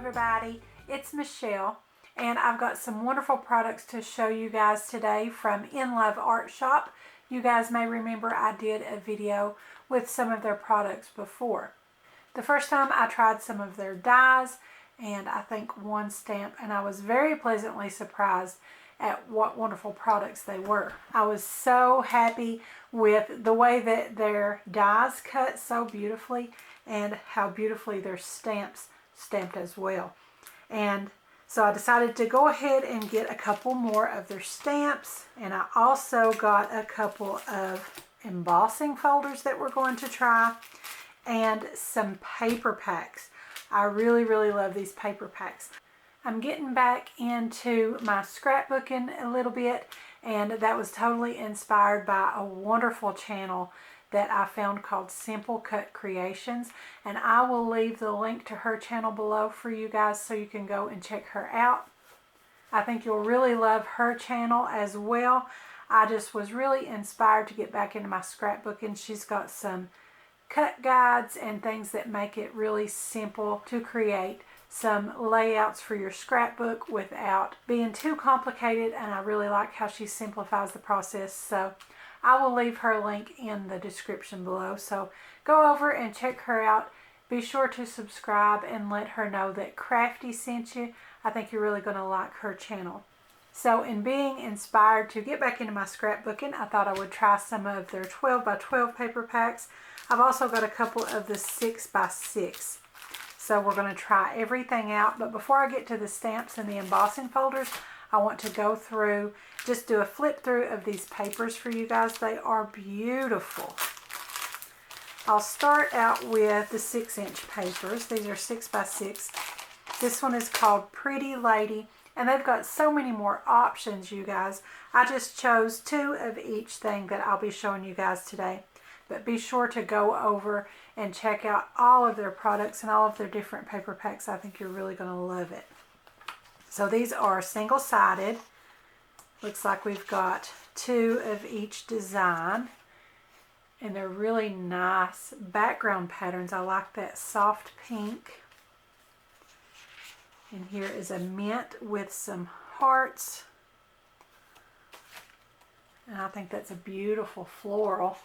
everybody, it's Michelle and I've got some wonderful products to show you guys today from Inloveartshop. You guys may remember I did a video with some of their products before. The first time I tried some of their dies and I think one stamp, and I was very pleasantly surprised at what wonderful products they were. I was so happy with the way that their dies cut so beautifully and how beautifully their stamps stamped as well. And so I decided to go ahead and get a couple more of their stamps, and I also got a couple of embossing folders that we're going to try and some paper packs. I really love these paper packs. I'm getting back into my scrapbooking a little bit, and that was totally inspired by a wonderful channel that I found called Simple Cut Creations, and I will leave the link to her channel below for you guys so you can go and check her out. I think you'll really love her channel as well. I just was really inspired to get back into my scrapbooking. She's got some cut guides and things that make it really simple to create some layouts for your scrapbook without being too complicated, and I really like how she simplifies the process. So I will leave her link in the description below, so go over and check her out. Be sure to subscribe and let her know that Craftie sent you. I think you're really going to like her channel. So in being inspired to get back into my scrapbooking, I thought I would try some of their 12x12 paper packs. I've also got a couple of the 6x6. So we're going to try everything out. But before I get to the stamps and the embossing folders, I want to go through, just do a flip through of these papers for you guys. They are beautiful. I'll start out with the 6-inch papers. These are 6x6. This one is called Pretty Lady, and they've got so many more options, you guys. I just chose 2 of each thing that I'll be showing you guys today. But be sure to go over and check out all of their products and all of their different paper packs. I think you're really going to love it. So these are single-sided. Looks like we've got 2 of each design. And they're really nice background patterns. I like that soft pink. And here is a mint with some hearts. And I think that's a beautiful floral.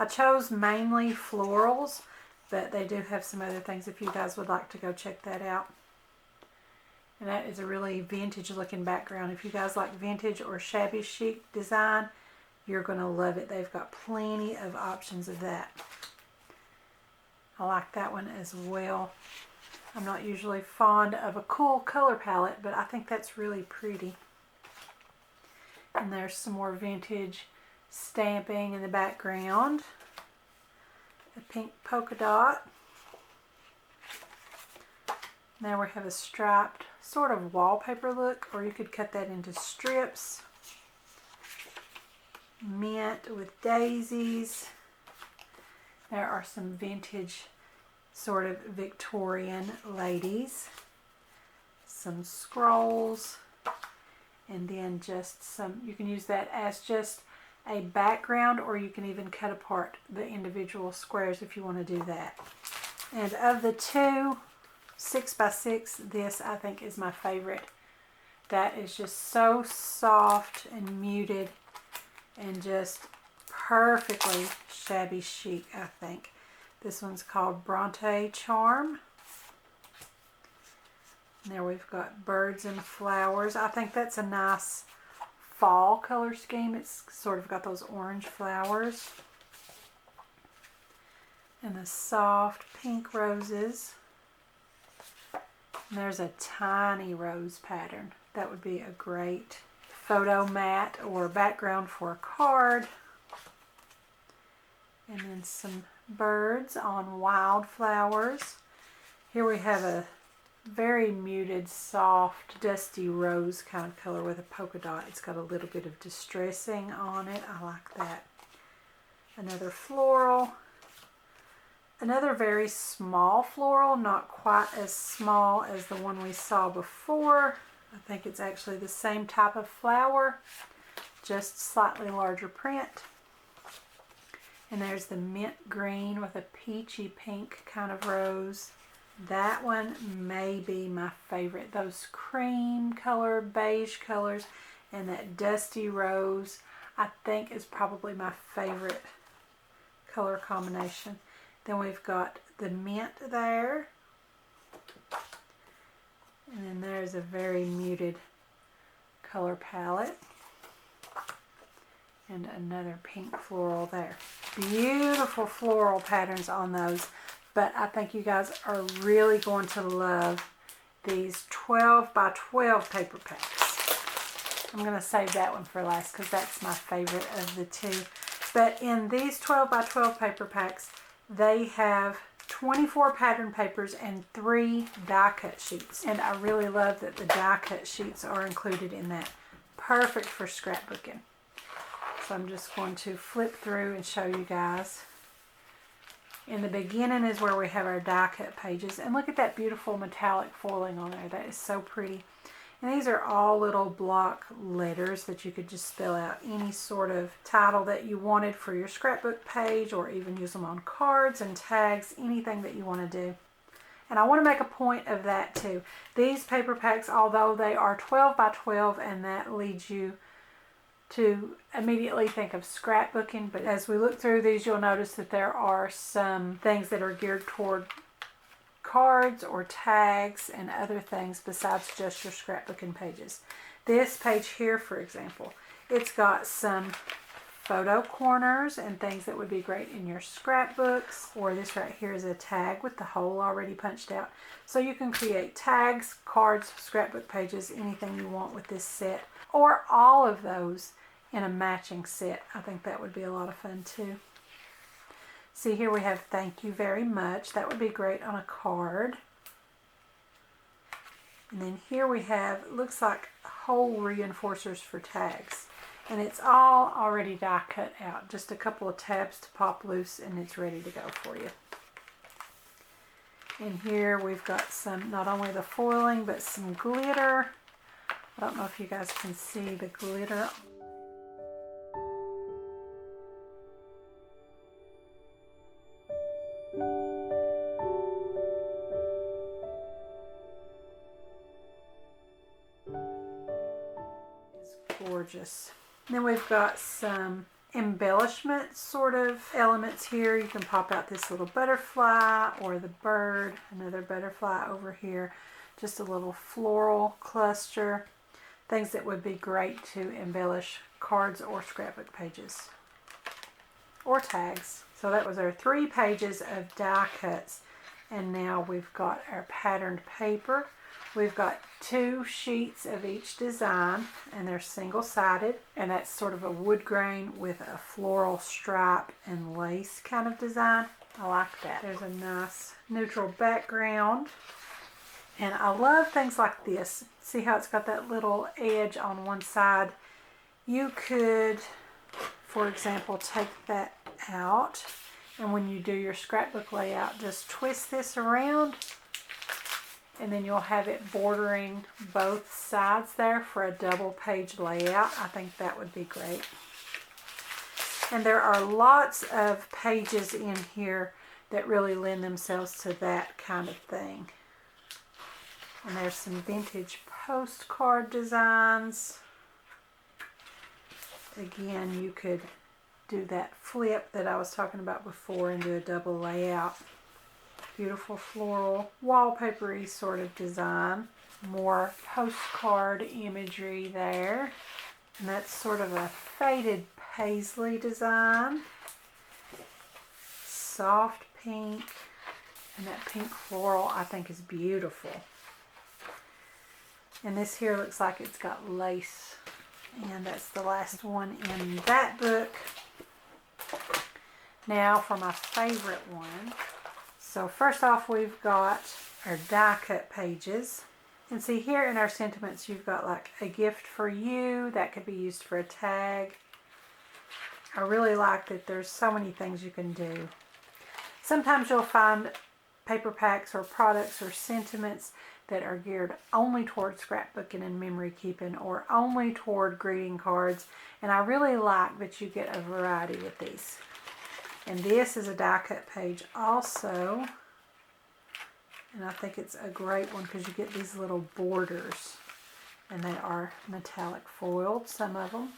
I chose mainly florals, but they do have some other things if you guys would like to go check that out. And that is a really vintage looking background. If you guys like vintage or shabby chic design, you're going to love it. They've got plenty of options of that. I like that one as well. I'm not usually fond of a cool color palette, but I think that's really pretty. And there's some more vintage stamping in the background. A pink polka dot. Now we have a striped sort of wallpaper look, or you could cut that into strips. Mint with daisies. There are some vintage sort of Victorian ladies. Some scrolls. And then just some, you can use that as just a background, or you can even cut apart the individual squares if you want to do that. And of the 2 6x6, this I think is my favorite. That is just so soft and muted and just perfectly shabby chic, I think. This one's called Bronte Charm. There we've got birds and flowers. I think that's a nice fall color scheme. It's sort of got those orange flowers. And the soft pink roses. And there's a tiny rose pattern. That would be a great photo mat or background for a card. And then some birds on wildflowers. Here we have a very muted, soft, dusty rose kind of color with a polka dot. It's got a little bit of distressing on it. I like that. Another floral. Another very small floral, not quite as small as the one we saw before. I think it's actually the same type of flower, just slightly larger print. And there's the mint green with a peachy pink kind of rose. That one may be my favorite. Those cream color, beige colors, and that dusty rose, I think is probably my favorite color combination. Then we've got the mint there. And then there's a very muted color palette. And another pink floral there. Beautiful floral patterns on those. But I think you guys are really going to love these 12 by 12 paper packs. I'm going to save that one for last because that's my favorite of the two. But in these 12 by 12 paper packs, they have 24 pattern papers and 3 die cut sheets. And I really love that the die cut sheets are included in that. Perfect for scrapbooking. So I'm just going to flip through and show you guys. In the beginning is where we have our die cut pages. And look at that beautiful metallic foiling on there. That is so pretty. And these are all little block letters that you could just spell out any sort of title that you wanted for your scrapbook page, or even use them on cards and tags, anything that you want to do. And I want to make a point of that too. These paper packs, although they are 12 by 12, and that leads you to immediately think of scrapbooking, but as we look through these, you'll notice that there are some things that are geared toward cards or tags and other things besides just your scrapbooking pages. This page here, for example, it's got some photo corners and things that would be great in your scrapbooks. Or this right here is a tag with the hole already punched out. So you can create tags, cards, scrapbook pages, anything you want with this set, or all of those in a matching set. I think that would be a lot of fun too. See, here we have thank you very much. That would be great on a card. And then here we have, looks like hole reinforcers for tags. And it's all already die cut out. Just a couple of tabs to pop loose and it's ready to go for you. And here we've got some, not only the foiling, but some glitter. I don't know if you guys can see the glitter. Gorgeous. And then we've got some embellishment sort of elements here. You can pop out this little butterfly or the bird, another butterfly over here, just a little floral cluster, things that would be great to embellish cards or scrapbook pages or tags. So that was our 3 pages of die cuts, and now we've got our patterned paper. We've got 2 sheets of each design, and they're single-sided, and that's sort of a wood grain with a floral stripe and lace kind of design. I like that. There's a nice neutral background, and I love things like this. See how it's got that little edge on one side? You could, for example, take that out, and when you do your scrapbook layout, just twist this around, and then you'll have it bordering both sides there for a double page layout. I think that would be great. And there are lots of pages in here that really lend themselves to that kind of thing. And there's some vintage postcard designs. Again, you could do that flip that I was talking about before and do a double layout. Beautiful floral, wallpapery sort of design. More postcard imagery there. And that's sort of a faded paisley design. Soft pink. And that pink floral I think is beautiful. And this here looks like it's got lace. And that's the last one in that book. Now for my favorite one. So first off, we've got our die cut pages. And see here in our sentiments, you've got like a gift for you. That could be used for a tag. I really like that there's so many things you can do. Sometimes you'll find paper packs or products or sentiments that are geared only toward scrapbooking and memory keeping, or only toward greeting cards. And I really like that you get a variety with these. And this is a die cut page also. And I think it's a great one because you get these little borders. And they are metallic foiled, some of them.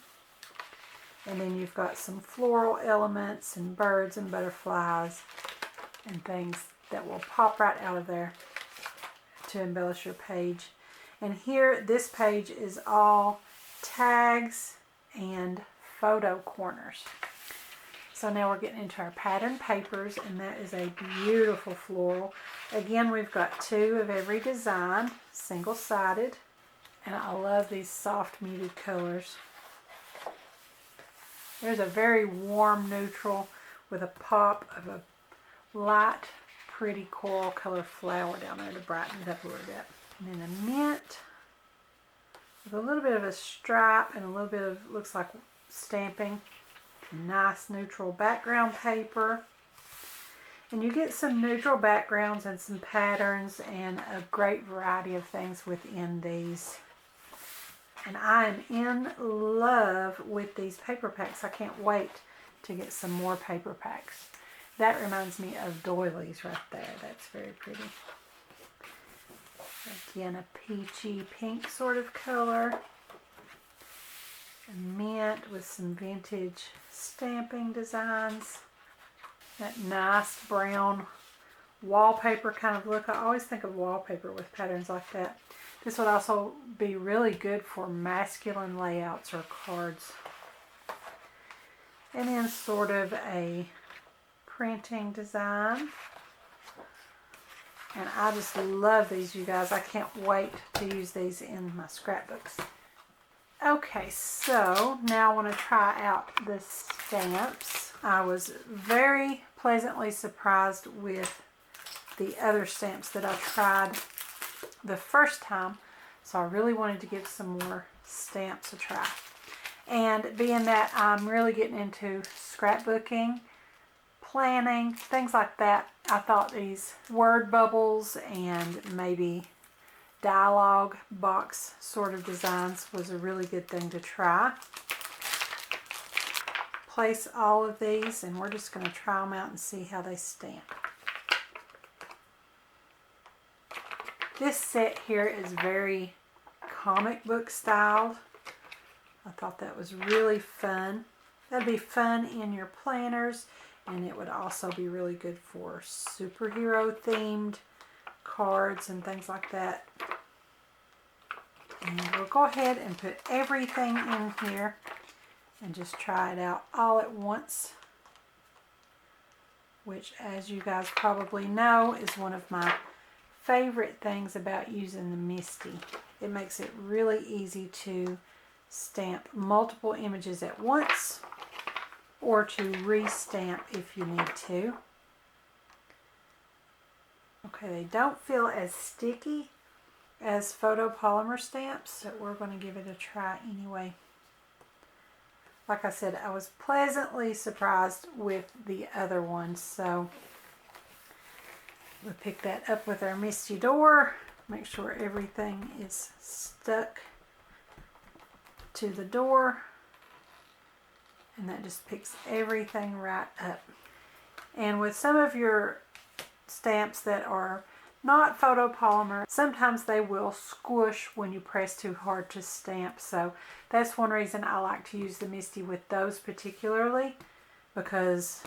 And then you've got some floral elements and birds and butterflies and things that will pop right out of there to embellish your page. And here, this page is all tags and photo corners. So now we're getting into our pattern papers, and that is a beautiful floral. Again, we've got 2 of every design, single-sided, and I love these soft muted colors. There's a very warm neutral with a pop of a light, pretty coral color flower down there to brighten it up a little bit. And then a mint with a little bit of a stripe and a little bit of, looks like stamping. Nice neutral background paper. And you get some neutral backgrounds and some patterns and a great variety of things within these. And I am in love with these paper packs. I can't wait to get some more paper packs. That reminds me of doilies right there. That's very pretty. Again, a peachy pink sort of color. A mint with some vintage stamping designs. That nice brown wallpaper kind of look. I always think of wallpaper with patterns like that. This would also be really good for masculine layouts or cards. And then sort of a printing design. And I just love these, you guys. I can't wait to use these in my scrapbooks. Okay, so now I want to try out the stamps. I was very pleasantly surprised with the other stamps that I tried the first time, so I really wanted to give some more stamps a try. And being that I'm really getting into scrapbooking, planning, things like that, I thought these word bubbles and maybe dialog box sort of designs was a really good thing to try. Place all of these, and we're just going to try them out and see how they stamp. This set here is very comic book styled. I thought that was really fun. That'd be fun in your planners, and it would also be really good for superhero themed cards and things like that. And we'll go ahead and put everything in here and just try it out all at once, which, as you guys probably know, is one of my favorite things about using the MISTI. It makes it really easy to stamp multiple images at once or to re-stamp if you need to. Okay, they don't feel as sticky as photopolymer stamps, so we're going to give it a try anyway. Like I said, I was pleasantly surprised with the other ones, so we'll pick that up with our MISTI door. Make sure everything is stuck to the door, and that just picks everything right up. And with some of your stamps that are not photopolymer, sometimes they will squish when you press too hard to stamp, so that's one reason I like to use the MISTI with those particularly, because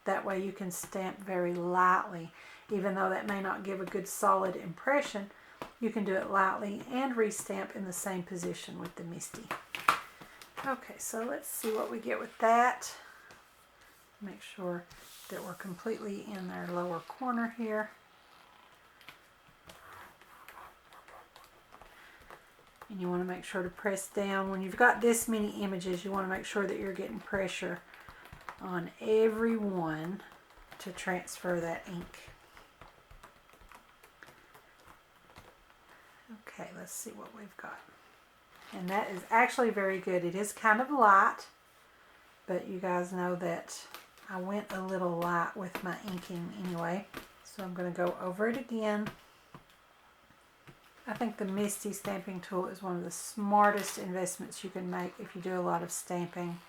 that way you can stamp very lightly. Even though that may not give a good solid impression, you can do it lightly and re-stamp in the same position with the MISTI. Okay, so let's see what we get with that. Make sure that we're completely in our lower corner here. And you want to make sure to press down. When you've got this many images, you want to make sure that you're getting pressure on every one to transfer that ink. Okay, let's see what we've got. And that is actually very good. It is kind of light, but you guys know that I went a little light with my inking anyway. So I'm going to go over it again. I think the MISTI stamping tool is one of the smartest investments you can make if you do a lot of stamping,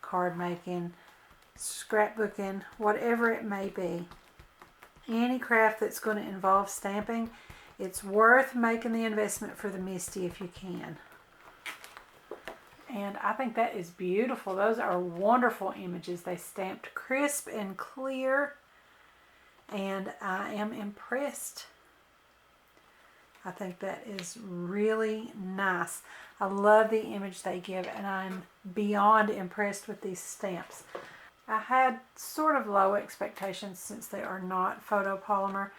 card making, scrapbooking, whatever it may be. any craft that's going to involve stamping, it's worth making the investment for the MISTI if you can. And I think that is beautiful. Those are wonderful images. They stamped crisp and clear, and I am impressed. I think that is really nice. I love the image they give, and I'm beyond impressed with these stamps. I had sort of low expectations since they are not photopolymer.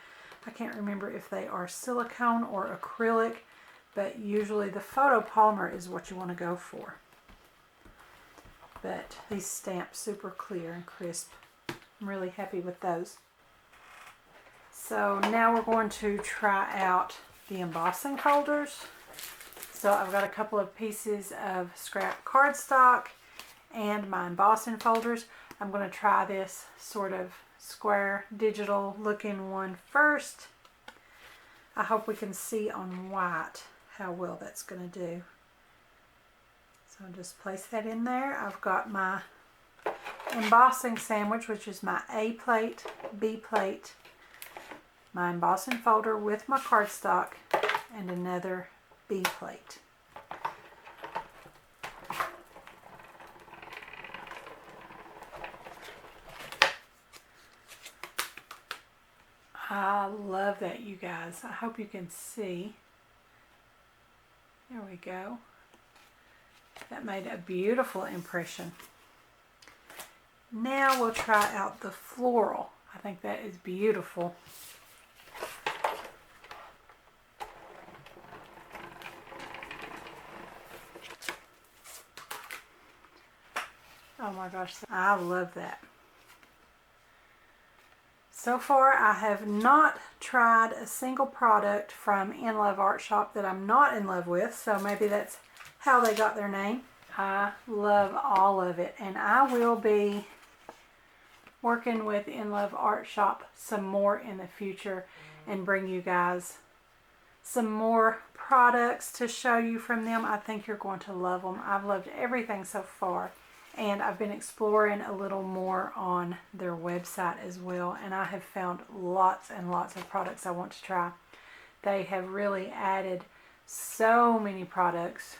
I can't remember if they are silicone or acrylic, but usually the photopolymer is what you want to go for. But these stamps super clear and crisp. I'm really happy with those. So now we're going to try out the embossing folders. So I've got a couple of pieces of scrap cardstock and my embossing folders. I'm going to try this sort of square digital looking one first. I hope we can see on white how well that's going to do. So I'll just place that in there. I've got my embossing sandwich, which is my A plate, B plate, my embossing folder with my cardstock, and another B plate. I love that, you guys. I hope you can see. There we go. That made a beautiful impression. Now we'll try out the floral. I think that is beautiful. Oh my gosh, I love that. So far, I have not tried a single product from Inloveartshop that I'm not in love with, so maybe that's how they got their name. I love all of it, and I will be working with Inloveartshop some more in the future and bring you guys some more products to show you from them. I think you're going to love them. I've loved everything so far. And I've been exploring a little more on their website as well, and I have found lots and lots of products I want to try. They have really added so many products.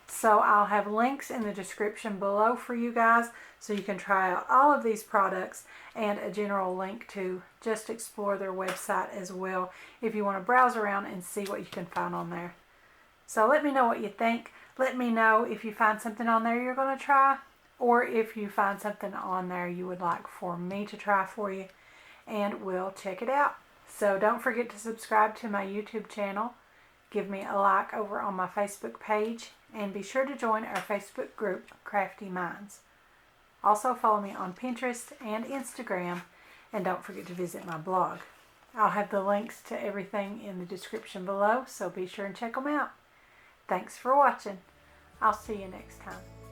So I'll have links in the description below for you guys so you can try out all of these products, and a general link to just explore their website as well if you want to browse around and see what you can find on there. So let me know what you think. Let me know if you find something on there you're going to try, or if you find something on there you would like for me to try for you, and we'll check it out. So don't forget to subscribe to my YouTube channel, give me a like over on my Facebook page, and be sure to join our Facebook group, Craftie Minds. Also follow me on Pinterest and Instagram, and don't forget to visit my blog. I'll have the links to everything in the description below, so be sure and check them out. Thanks for watching. I'll see you next time.